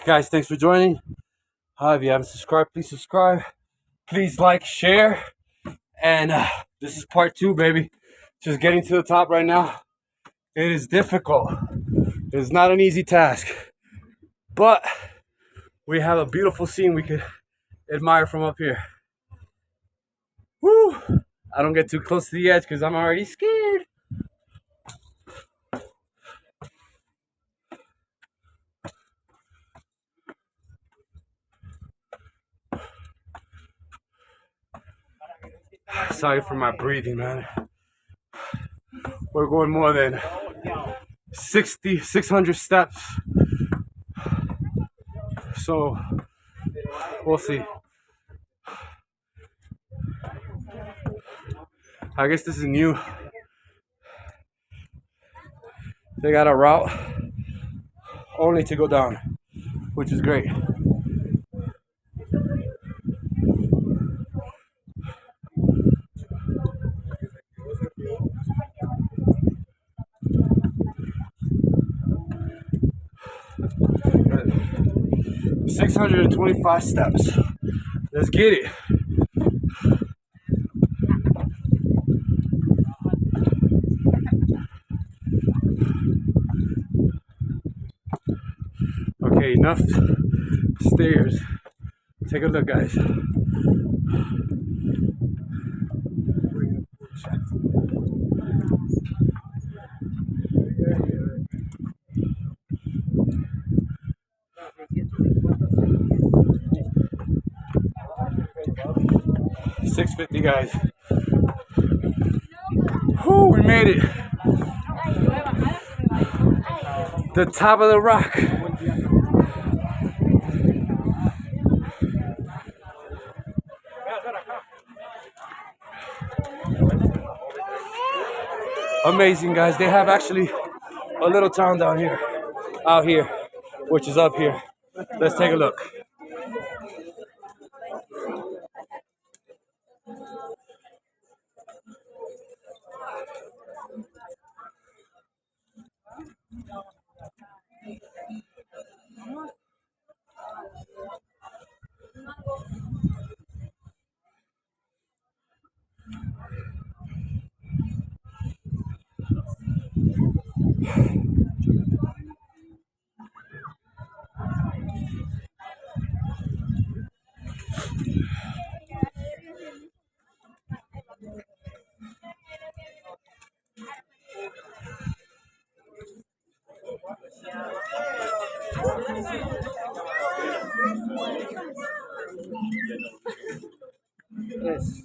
Guys, thanks for joining. If you haven't subscribed, please subscribe. Please like, share. And this is part 2, baby. Just getting to the top right now. It is difficult. It's not an easy task. But we have a beautiful scene we could admire from up here. Woo! I don't get too close to the edge because I'm already scared. Sorry for my breathing, man. We're going more than 600 steps. So we'll see. I guess this is new. They got a route only to go down, which is great. $625 steps. Let's get it. Okay, enough stairs. Take a look, guys. $650, guys. Whoo, we made it. The top of the rock. Amazing, guys. They have actually a little town down here, out here, which is up here. Let's take a look. Yes.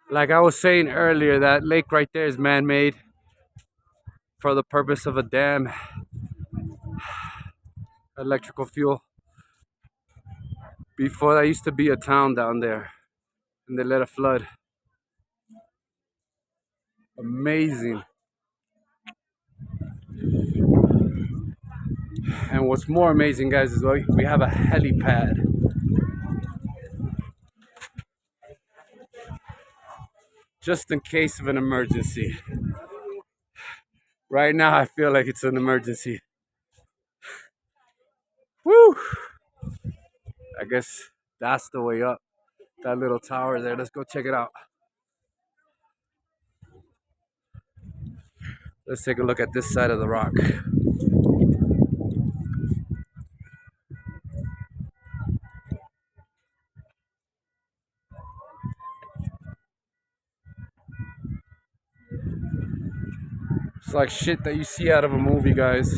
Like I was saying earlier, that lake right there is man-made for the purpose of a dam, electrical fuel. Before, that used to be a town down there, and they let it flood. Amazing. And what's more amazing, guys, is we have a helipad. Just in case of an emergency. Right now, I feel like it's an emergency. Woo! I guess that's the way up. That little tower there. Let's go check it out. Let's take a look at this side of the rock. It's like shit that you see out of a movie, guys.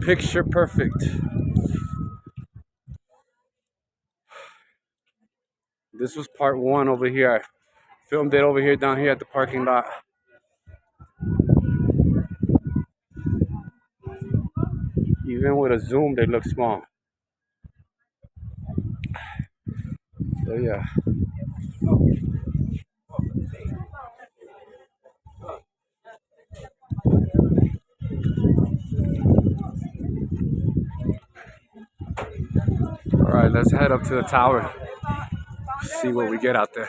Picture perfect. This was part one over here. I filmed it over here, down here at the parking lot. Even with a zoom, they look small. So yeah. All right, let's head up to the tower. See what we get out there.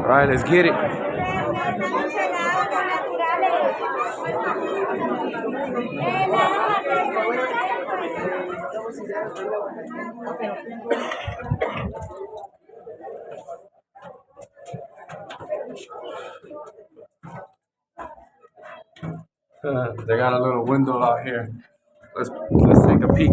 All right, let's get it. They got a little window out here. Let's take a peek.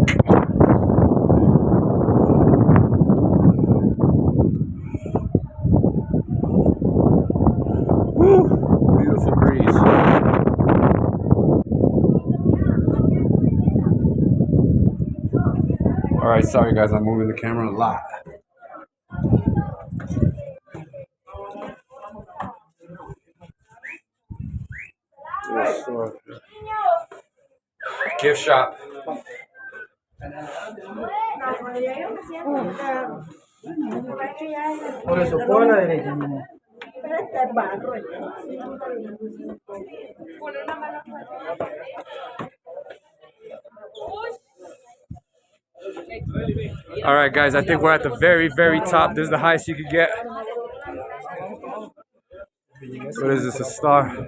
Woo! Beautiful breeze. All right, sorry guys, I'm moving the camera a lot. Gift shop. Por eso, por la derecha. All right, guys, I think we're at the very, very top. This is the highest you could get. What is this, a star?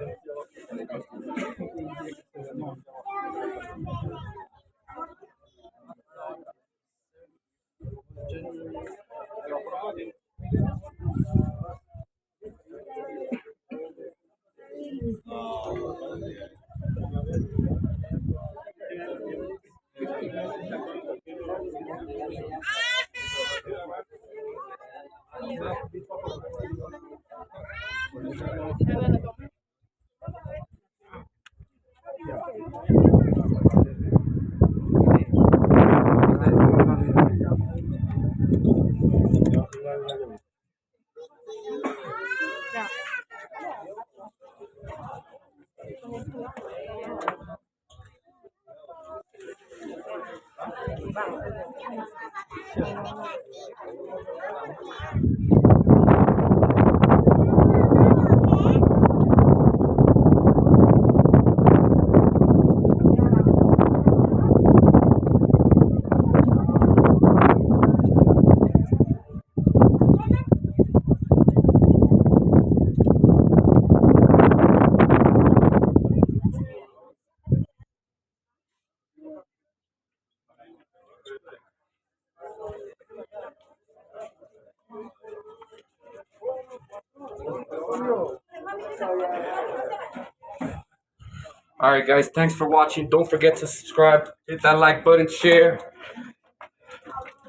All right, guys, thanks for watching. Don't forget to subscribe, hit that like button, share.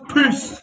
Peace.